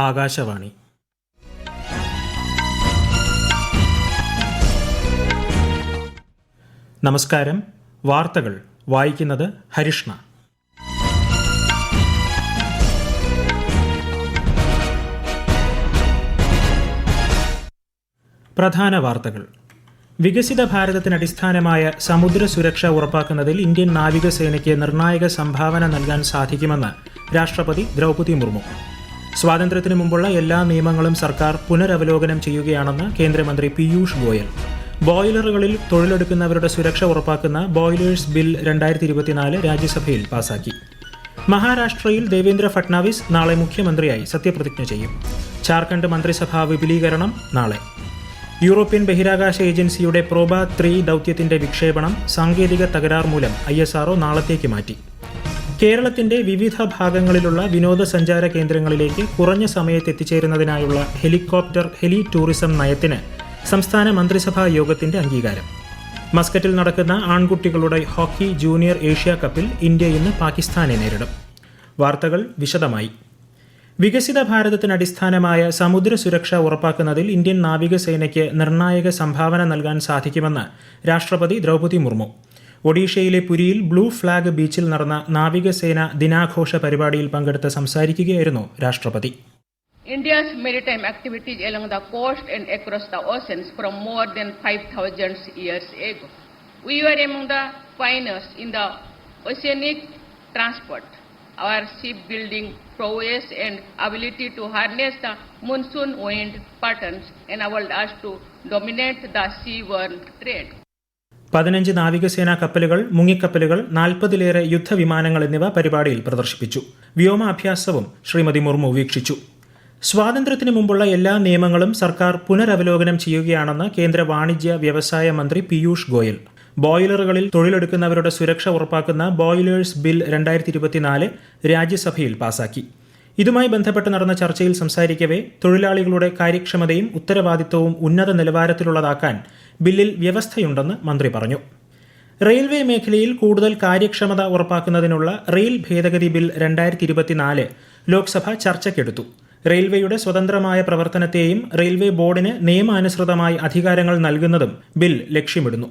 ആകാശവാണി. നമസ്കാരം. വാർത്തകൾ വായിക്കുന്നത് ഹരിഷ്ണ. പ്രധാന വാർത്തകൾ. വികസിത ഭാരതത്തിന് അടിസ്ഥാനമായ സമുദ്ര സുരക്ഷ ഉറപ്പാക്കുന്നതിൽ ഇന്ത്യൻ നാവികസേനയ്ക്ക് നിർണായക സംഭാവന നൽകാൻ സാധിക്കുമെന്ന് രാഷ്ട്രപതി ദ്രൗപദി മുർമു. സ്വാതന്ത്ര്യത്തിനു മുമ്പുള്ള എല്ലാ നിയമങ്ങളും സർക്കാർ പുനരവലോകനം ചെയ്യുകയാണെന്ന് കേന്ദ്രമന്ത്രി പീയൂഷ് ഗോയൽ. ബോയിലറുകളിൽ തൊഴിലെടുക്കുന്നവരുടെ സുരക്ഷ ഉറപ്പാക്കുന്ന ബോയിലേഴ്സ് ബിൽ 2024 രാജ്യസഭയിൽ പാസാക്കി. മഹാരാഷ്ട്രയിൽ ദേവേന്ദ്ര ഫട്നാവിസ് നാളെ മുഖ്യമന്ത്രിയായി സത്യപ്രതിജ്ഞ ചെയ്യും. ജാർഖണ്ഡ് മന്ത്രിസഭാ വിപുലീകരണം നാളെ. യൂറോപ്യൻ ബഹിരാകാശ ഏജൻസിയുടെ പ്രോബ 3 ദൌത്യത്തിന്റെ വിക്ഷേപണം സാങ്കേതിക തകരാർ മൂലം ISRO നാളത്തേക്ക് മാറ്റി. കേരളത്തിന്റെ വിവിധ ഭാഗങ്ങളിലുള്ള വിനോദസഞ്ചാര കേന്ദ്രങ്ങളിലേക്ക് കുറഞ്ഞ സമയത്ത് എത്തിച്ചേരുന്നതിനായുള്ള ഹെലി ടൂറിസം നയത്തിന് സംസ്ഥാന മന്ത്രിസഭാ യോഗത്തിന്റെ അംഗീകാരം. മസ്കറ്റിൽ നടക്കുന്ന ആൺകുട്ടികളുടെ ഹോക്കി ജൂനിയർ ഏഷ്യ കപ്പിൽ ഇന്ത്യ ഇന്ന് പാകിസ്ഥാനെ നേരിടും. വാർത്തകൾ വിശദമായി. വികസിത ഭാരതത്തിന് അടിസ്ഥാനമായ സമുദ്ര സുരക്ഷ ഉറപ്പാക്കുന്നതിൽ ഇന്ത്യൻ നാവികസേനയ്ക്ക് നിർണായക സംഭാവന നൽകാൻ സാധിക്കുമെന്ന് രാഷ്ട്രപതി ദ്രൗപദി മുർമു. ഒഡീഷയിലെ പുരിയിൽ ബ്ലൂ ഫ്ളാഗ് ബീച്ചിൽ നടന്ന നാവികസേന ദിനാഘോഷ പരിപാടിയിൽ പങ്കെടുത്ത് സംസാരിക്കുകയായിരുന്നു രാഷ്ട്രപതി. India's maritime activities along the coast and across the oceans from more than 5,000 years ago. We were among the pioneers in the oceanic transport. Our shipbuilding prowess and ability to harness the monsoon wind patterns enabled us to dominate the seaborne trade. 15 നാവികസേനാ കപ്പലുകൾ, മുങ്ങിക്കപ്പലുകൾ, 40-ലേറെ യുദ്ധവിമാനങ്ങൾ എന്നിവ പരിപാടിയിൽ പ്രദർശിപ്പിച്ചു. വ്യോമാഭ്യാസവും ശ്രീമതി മുർമു വീക്ഷിച്ചു. സ്വാതന്ത്ര്യത്തിനു മുമ്പുള്ള എല്ലാ നിയമങ്ങളും സർക്കാർ പുനരവലോകനം ചെയ്യുകയാണെന്ന് കേന്ദ്ര വാണിജ്യ വ്യവസായ മന്ത്രി പീയൂഷ് ഗോയൽ. ബോയിലറുകളിൽ തൊഴിലെടുക്കുന്നവരുടെ സുരക്ഷ ഉറപ്പാക്കുന്ന ബോയിലേഴ്സ് ബിൽ 2024 രാജ്യസഭയിൽ പാസാക്കി. ഇതുമായി ബന്ധപ്പെട്ട് നടന്ന ചർച്ചയിൽ സംസാരിക്കവേ തൊഴിലാളികളുടെ കാര്യക്ഷമതയും ഉത്തരവാദിത്വവും ഉന്നത നിലവാരത്തിലുള്ളതാക്കാൻ ബില്ലിൽ വ്യവസ്ഥയുണ്ടെന്ന് മന്ത്രി പറഞ്ഞു. റെയിൽവേ മേഖലയിൽ കൂടുതൽ കാര്യക്ഷമത ഉറപ്പാക്കുന്നതിനുള്ള റെയിൽ ഭേദഗതി ബിൽ 2024 ലോക്സഭ ചർച്ചയ്ക്കെടുത്തു. റെയിൽവേയുടെ സ്വതന്ത്രമായ പ്രവർത്തനത്തെയും റെയിൽവേ ബോർഡിന് നിയമാനുസൃതമായി അധികാരങ്ങൾ നൽകുന്നതും ബിൽ ലക്ഷ്യമിടുന്നു.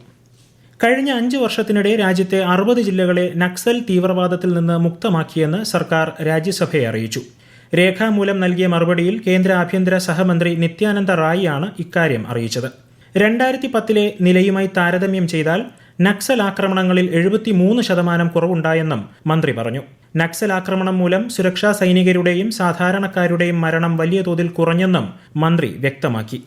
കഴിഞ്ഞ 5 വർഷത്തിനിടെ രാജ്യത്തെ 60 ജില്ലകളെ നക്സൽ തീവ്രവാദത്തിൽ നിന്ന് മുക്തമാക്കിയെന്ന് സർക്കാർ രാജ്യസഭയെ അറിയിച്ചു. രേഖാമൂലം നൽകിയ മറുപടിയിൽ കേന്ദ്ര ആഭ്യന്തര സഹമന്ത്രി നിത്യാനന്ദ റായ് ആണ് ഇക്കാര്യം അറിയിച്ചത്. 2010 നിലയുമായി താരതമ്യം ചെയ്താൽ നക്സൽ ആക്രമണങ്ങളിൽ 73% കുറവുണ്ടായെന്നും മന്ത്രി പറഞ്ഞു. നക്സൽ ആക്രമണം മൂലം സുരക്ഷാ സൈനികരുടെയും സാധാരണക്കാരുടെയും മരണം വലിയ തോതിൽ കുറഞ്ഞെന്നും മന്ത്രി വ്യക്തമാക്കി.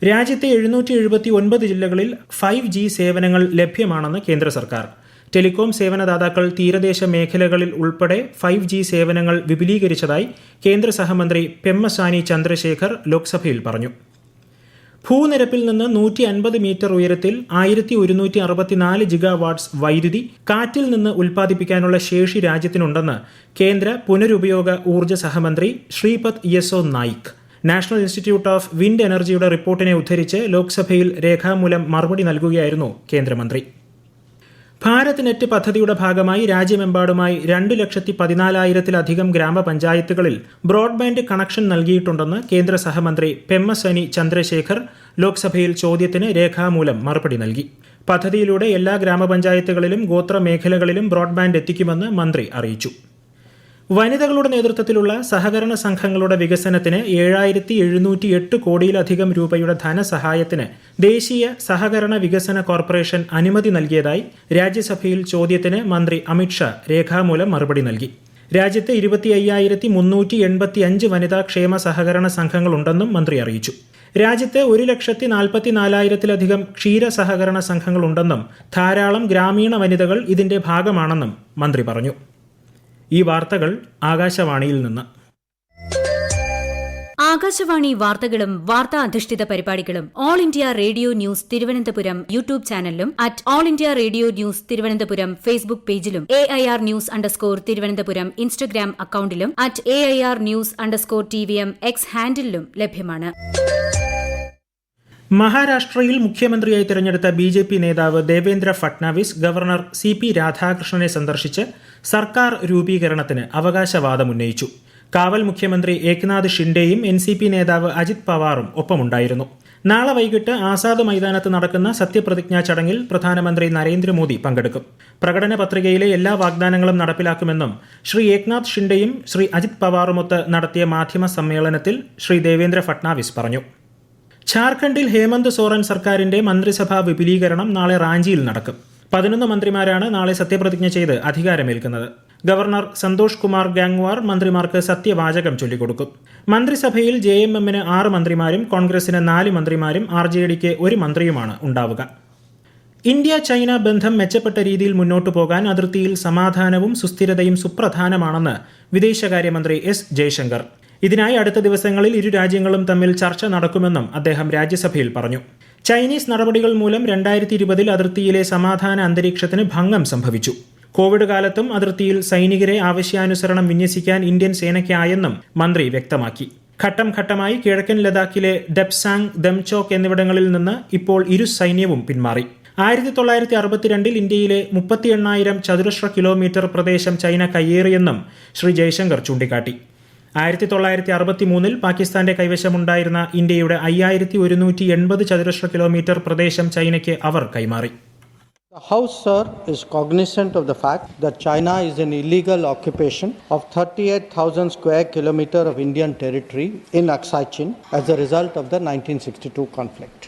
രാജ്യത്തെ 779 ജില്ലകളിൽ 5G സേവനങ്ങൾ ലഭ്യമാണെന്ന് കേന്ദ്ര സർക്കാർ. ടെലികോം സേവനദാതാക്കൾ തീരദേശ മേഖലകളിൽ ഉൾപ്പെടെ 5G സേവനങ്ങൾ വിപുലീകരിച്ചതായി കേന്ദ്ര സഹമന്ത്രി പെമ്മസാനി ചന്ദ്രശേഖർ ലോക്സഭയിൽ പറഞ്ഞു. ഭൂനിരപ്പിൽ നിന്ന് 150 മീറ്റർ ഉയരത്തിൽ 1164 ജിഗാവാട്ട്സ് വൈദ്യുതി കാറ്റിൽ നിന്ന് ഉൽപ്പാദിപ്പിക്കാനുള്ള ശേഷി രാജ്യത്തിനുണ്ടെന്ന് കേന്ദ്ര പുനരുപയോഗ ഊർജ്ജ സഹമന്ത്രി Shripad Yesso Naik. National institute of wind എനർജിയുടെ റിപ്പോർട്ടിനെ ഉദ്ധരിച്ച് ലോക്സഭയിൽ രേഖാമൂലം മറുപടി നൽകുകയായിരുന്നു കേന്ദ്രമന്ത്രി. ഭാരത് നെറ്റ് പദ്ധതിയുടെ ഭാഗമായി രാജ്യമെമ്പാടുമായി 2,14,000-ലധികം ഗ്രാമപഞ്ചായത്തുകളിൽ ബ്രോഡ്ബാൻഡ് കണക്ഷൻ നൽകിയിട്ടുണ്ടെന്ന് കേന്ദ്ര സഹമന്ത്രി പെമ്മസനി ചന്ദ്രശേഖർ ലോക്സഭയിൽ ചോദ്യത്തിന് രേഖാമൂലം മറുപടി നൽകി. പദ്ധതിയിലൂടെ എല്ലാ ഗ്രാമപഞ്ചായത്തുകളിലും ഗോത്ര മേഖലകളിലും ബ്രോഡ്ബാൻഡ് എത്തിക്കുമെന്ന് മന്ത്രി അറിയിച്ചു. വനിതകളുടെ നേതൃത്വത്തിലുള്ള സഹകരണ സംഘങ്ങളുടെ വികസനത്തിന് 7,708 കോടിയിലധികം രൂപയുടെ ധനസഹായത്തിന് ദേശീയ സഹകരണ വികസന കോർപ്പറേഷൻ അനുമതി നൽകിയതായി രാജ്യസഭയിൽ ചോദ്യത്തിന് മന്ത്രി അമിത്ഷാ രേഖാമൂലം മറുപടി നൽകി. രാജ്യത്ത് 25,385 വനിതാ ക്ഷേമ സഹകരണ സംഘങ്ങളുണ്ടെന്നും മന്ത്രി അറിയിച്ചു. രാജ്യത്ത് 1,44,000-ലധികം ക്ഷീര സഹകരണ സംഘങ്ങളുണ്ടെന്നും ധാരാളം ഗ്രാമീണ വനിതകൾ ഇതിന്റെ ഭാഗമാണെന്നും മന്ത്രി പറഞ്ഞു. ഈ വാർത്തകൾ ആകാശവാണിയിൽ നിന്ന്. ആകാശവാണി വാർത്തകളും വാർത്താ അധിഷ്ഠിത പരിപാടികളും all India radio news Thiruvananthapuram YouTube ചാനലിലും all India radio news Thiruvananthapuram Facebook പേജിലും AIR News _ ഇൻസ്റ്റഗ്രാം അക്കൌണ്ടിലും AIR News _ TVM X ഹാൻഡിലും ലഭ്യമാണ്. മഹാരാഷ്ട്രയിൽ മുഖ്യമന്ത്രിയായി തിരഞ്ഞെടുത്ത BJP നേതാവ് ദേവേന്ദ്ര ഫട്നാവിസ് ഗവർണർ CP രാധാകൃഷ്ണനെ സന്ദർശിച്ച് സർക്കാർ രൂപീകരണത്തിന് അവകാശവാദമുന്നയിച്ചു. കാവൽ മുഖ്യമന്ത്രി ഏക്നാഥ് ഷിൻഡെയും NCP നേതാവ് അജിത് പവാറും ഒപ്പമുണ്ടായിരുന്നു. നാളെ വൈകിട്ട് ആസാദ് മൈതാനത്ത് നടക്കുന്ന സത്യപ്രതിജ്ഞാ ചടങ്ങിൽ പ്രധാനമന്ത്രി നരേന്ദ്രമോദി പങ്കെടുക്കും. പ്രകടന പത്രികയിലെ എല്ലാ വാഗ്ദാനങ്ങളും നടപ്പിലാക്കുമെന്നും ശ്രീ ഏക്നാഥ് ഷിൻഡെയും ശ്രീ അജിത് പവാറുമൊത്ത് നടത്തിയ മാധ്യമ സമ്മേളനത്തിൽ ശ്രീ ദേവേന്ദ്ര ഫട്നാവിസ് പറഞ്ഞു. ഝാർഖണ്ഡിൽ ഹേമന്ത് സോറൻ സർക്കാരിന്റെ മന്ത്രിസഭാ വിപുലീകരണം നാളെ റാഞ്ചിയിൽ നടക്കും. 11 മന്ത്രിമാരാണ് നാളെ സത്യപ്രതിജ്ഞ ചെയ്ത് അധികാരമേൽക്കുന്നത്. ഗവർണർ സന്തോഷ് കുമാർ ഗാംഗ്വാർ മന്ത്രിമാർക്ക് സത്യവാചകം ചൊല്ലിക്കൊടുക്കും. മന്ത്രിസഭയിൽ JMMന് 6 മന്ത്രിമാരും കോൺഗ്രസിന് 4 മന്ത്രിമാരും RJDക്ക് 1 മന്ത്രിയുമാണ് ഉണ്ടാവുക. ഇന്ത്യ ചൈന ബന്ധം മെച്ചപ്പെട്ട രീതിയിൽ മുന്നോട്ടു പോകാൻ അതിർത്തിയിൽ സമാധാനവും സുസ്ഥിരതയും സുപ്രധാനമാണെന്ന് വിദേശകാര്യമന്ത്രി S. ജയശങ്കർ. ഇതിനായി അടുത്ത ദിവസങ്ങളിൽ ഇരു രാജ്യങ്ങളും തമ്മിൽ ചർച്ച നടക്കുമെന്നും അദ്ദേഹം രാജ്യസഭയിൽ പറഞ്ഞു. ചൈനീസ് നടപടികൾ മൂലം 2020 അതിർത്തിയിലെ സമാധാന അന്തരീക്ഷത്തിന് ഭംഗം സംഭവിച്ചു. കോവിഡ് കാലത്തും അതിർത്തിയിൽ സൈനികരെ ആവശ്യാനുസരണം വിന്യസിക്കാൻ ഇന്ത്യൻ സേനയ്ക്കായെന്നും മന്ത്രി വ്യക്തമാക്കി. ഘട്ടം ഘട്ടമായി കിഴക്കൻ ലഡാക്കിലെ ഡെപ്സാങ്, ദംചോക്ക് എന്നിവിടങ്ങളിൽ നിന്ന് ഇപ്പോൾ ഇരു സൈന്യവും പിന്മാറി. 1962 ഇന്ത്യയിലെ 38,000 ചതുരശ്ര കിലോമീറ്റർ പ്രദേശം ചൈന കയ്യേറിയെന്നും ശ്രീ ജയശങ്കർ ചൂണ്ടിക്കാട്ടി. 1963 പാകിസ്ഥാന്റെ കൈവശമുണ്ടായിരുന്ന ഇന്ത്യയുടെ 5,180 ചതുരശ്ര കിലോമീറ്റർ പ്രദേശം ചൈനയ്ക്ക് അവർ കൈമാറി. The House, sir, is cognizant of the fact that China is an illegal occupation of 38,000 square kilometers of Indian territory in Aksai Chin as a result of the 1962 conflict.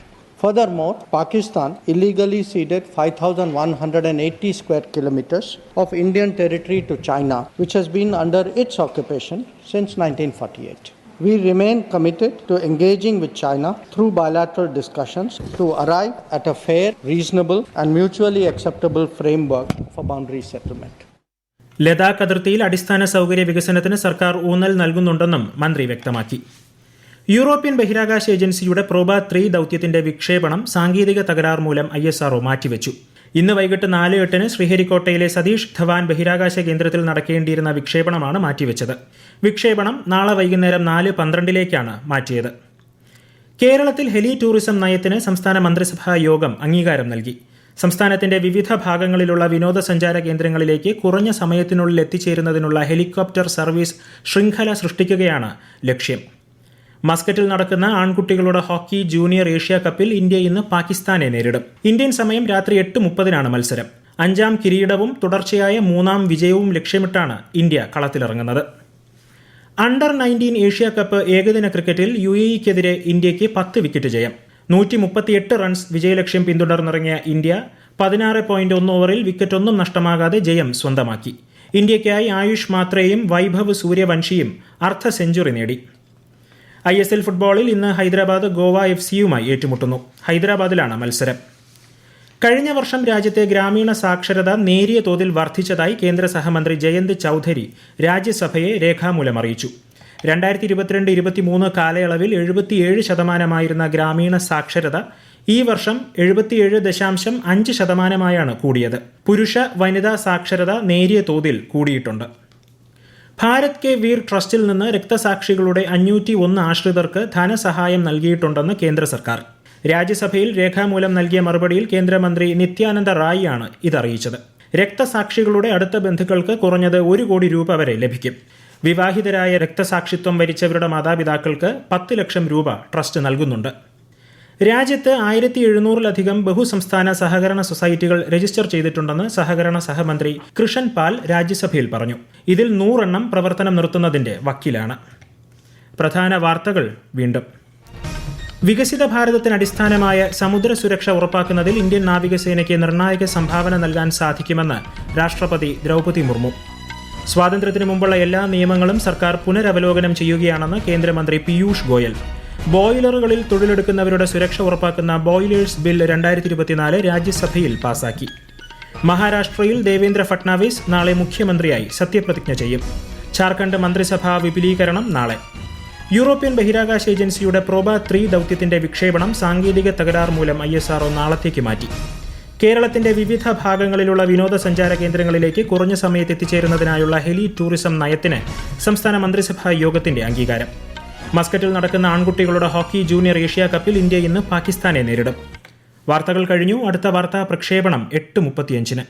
Furthermore, Pakistan illegally ceded 5,180 square kilometers of Indian territory to China, which has been under its occupation since 1948. We remain committed to engaging with China through bilateral discussions to arrive at a fair, reasonable and mutually acceptable framework for boundary settlement. Ladakh അതിർത്തിയിൽ അടിസ്ഥാന സൗകര്യ വികസനത്തിന് സർക്കാർ ഊന്നൽ നൽകുന്നുണ്ടെന്നും മന്ത്രി വ്യക്തമാക്കി. European ബഹിരാകാശ ഏജൻസിയുടെ പ്രോബ 3 ദൌത്യത്തിന്റെ വിക്ഷേപണം സാങ്കേതിക തകരാർ മൂലം ISRO മാറ്റിവെച്ചു. ഇന്ന് വൈകിട്ട് 4:08 ശ്രീഹരിക്കോട്ടയിലെ സതീഷ് ധവാൻ ബഹിരാകാശ കേന്ദ്രത്തിൽ നടക്കേണ്ടിയിരുന്ന വിക്ഷേപണമാണ് മാറ്റിവെച്ചത്. വിക്ഷേപണം നാളെ വൈകുന്നേരം 4:12 മാറ്റിയത്. കേരളത്തിൽ ഹെലി ടൂറിസം നയത്തിന് സംസ്ഥാന മന്ത്രിസഭാ യോഗം അംഗീകാരം നൽകി. സംസ്ഥാനത്തിന്റെ വിവിധ ഭാഗങ്ങളിലുള്ള വിനോദസഞ്ചാര കേന്ദ്രങ്ങളിലേക്ക് കുറഞ്ഞ സമയത്തിനുള്ളിൽ എത്തിച്ചേരുന്നതിനുള്ള ഹെലികോപ്റ്റർ സർവീസ് ശൃംഖല സൃഷ്ടിക്കുകയാണ് ലക്ഷ്യം. മസ്കറ്റിൽ നടക്കുന്ന ആൺകുട്ടികളുടെ ഹോക്കി ജൂനിയർ ഏഷ്യ കപ്പിൽ ഇന്ത്യ ഇന്ന് പാകിസ്ഥാനെ നേരിടും. ഇന്ത്യൻ സമയം രാത്രി 8:30 മത്സരം. 5ാം കിരീടവും തുടർച്ചയായ 3ാം വിജയവും ലക്ഷ്യമിട്ടാണ് ഇന്ത്യ കളത്തിലിറങ്ങുന്നത്. അണ്ടർ 19 ഏഷ്യ കപ്പ് ഏകദിന ക്രിക്കറ്റിൽ UAEക്കെതിരെ ഇന്ത്യയ്ക്ക് 10 വിക്കറ്റ് ജയം. 138 റൺസ് വിജയലക്ഷ്യം പിന്തുടർന്നിറങ്ങിയ ഇന്ത്യ 16.1 ഓവറിൽ വിക്കറ്റൊന്നും നഷ്ടമാകാതെ ജയം സ്വന്തമാക്കി. ഇന്ത്യയ്ക്കായി ആയുഷ് മാത്രയും വൈഭവ് സൂര്യവംശിയും അർദ്ധ സെഞ്ചുറി നേടി. ISL ഫുട്ബോളിൽ ഇന്ന് ഹൈദരാബാദ് ഗോവ FCയുമായി ഏറ്റുമുട്ടുന്നു. ഹൈദരാബാദിലാണ് മത്സരം. കഴിഞ്ഞ വർഷം രാജ്യത്തെ ഗ്രാമീണ സാക്ഷരത നേരിയ തോതിൽ വർദ്ധിച്ചതായി കേന്ദ്ര സഹമന്ത്രി ജയന്ത് ചൌധരി രാജ്യസഭയെ രേഖാമൂലം അറിയിച്ചു. 2022-23 കാലയളവിൽ 77% ഗ്രാമീണ സാക്ഷരത ഈ വർഷം 77.5%-ആയാണ് കൂടിയത്. പുരുഷ വനിതാ സാക്ഷരത നേരിയ തോതിൽ കൂടിയിട്ടുണ്ട്. ഭാരത് കെ വീർ ട്രസ്റ്റിൽ നിന്ന് രക്തസാക്ഷികളുടെ 501 ആശ്രിതർക്ക് ധനസഹായം നൽകിയിട്ടുണ്ടെന്ന് കേന്ദ്ര സർക്കാർ. രാജ്യസഭയിൽ രേഖാമൂലം നൽകിയ മറുപടിയിൽ കേന്ദ്രമന്ത്രി നിത്യാനന്ദ റായ് ആണ് ഇതറിയിച്ചത്. രക്തസാക്ഷികളുടെ അടുത്ത ബന്ധുക്കൾക്ക് കുറഞ്ഞത് 1 കോടി രൂപ വരെ ലഭിക്കും. വിവാഹിതരായ രക്തസാക്ഷിത്വം വരിച്ചവരുടെ മാതാപിതാക്കൾക്ക് 10 ലക്ഷം രൂപ ട്രസ്റ്റ് നൽകുന്നുണ്ട്. രാജ്യത്ത് 1700-ലധികം ബഹുസംസ്ഥാന സഹകരണ സൊസൈറ്റികൾ രജിസ്റ്റർ ചെയ്തിട്ടുണ്ടെന്ന് സഹകരണ സഹമന്ത്രി കൃഷൻ പാൽ രാജ്യസഭയിൽ പറഞ്ഞു. ഇതിൽ 100 എണ്ണം പ്രവർത്തനം നിർത്തുന്നതിന്റെ വക്കിലാണ്. പ്രധാന വാർത്തകൾ വീണ്ടും. വികസിത ഭാരതത്തിന് അടിസ്ഥാനമായ സമുദ്ര സുരക്ഷ ഉറപ്പാക്കുന്നതിൽ ഇന്ത്യൻ നാവികസേനയ്ക്ക് നിർണായക സംഭാവന നൽകാൻ സാധിക്കുമെന്ന് രാഷ്ട്രപതി ദ്രൗപദി മുർമു. സ്വാതന്ത്ര്യത്തിന് മുമ്പുള്ള എല്ലാ നിയമങ്ങളും സർക്കാർ പുനരവലോകനം ചെയ്യുകയാണെന്ന് കേന്ദ്രമന്ത്രി പീയൂഷ് ഗോയൽ. ബോയിലറുകളിൽ തൊഴിലെടുക്കുന്നവരുടെ സുരക്ഷ ഉറപ്പാക്കുന്ന ബോയിലേഴ്സ് ബിൽ 2024 രാജ്യസഭയിൽ പാസാക്കി. മഹാരാഷ്ട്രയിൽ ദേവേന്ദ്ര ഫട്നാവിസ് നാളെ മുഖ്യമന്ത്രിയായി സത്യപ്രതിജ്ഞ ചെയ്യും. ഝാർഖണ്ഡ് മന്ത്രിസഭാ വിപുലീകരണം നാളെ. യൂറോപ്യൻ ബഹിരാകാശ ഏജൻസിയുടെ പ്രോബ 3 ദൌത്യത്തിന്റെ വിക്ഷേപണം സാങ്കേതിക തകരാർ മൂലം ISRO നാളത്തേക്ക് മാറ്റി. കേരളത്തിന്റെ വിവിധ ഭാഗങ്ങളിലുള്ള വിനോദസഞ്ചാര കേന്ദ്രങ്ങളിലേക്ക് കുറഞ്ഞ സമയത്ത് എത്തിച്ചേരുന്നതിനായുള്ള ഹെലി ടൂറിസം നയത്തിന് സംസ്ഥാന മന്ത്രിസഭാ യോഗത്തിന്റെ അംഗീകാരം. മസ്കറ്റിൽ നടക്കുന്ന ആൺകുട്ടികളുടെ ഹോക്കി ജൂനിയർ ഏഷ്യ കപ്പിൽ ഇന്ത്യ ഇന്ന് പാകിസ്ഥാനെ നേരിടും. വാർത്തകൾ കഴിഞ്ഞു. അടുത്ത വാർത്താ പ്രക്ഷേപണം 8:35.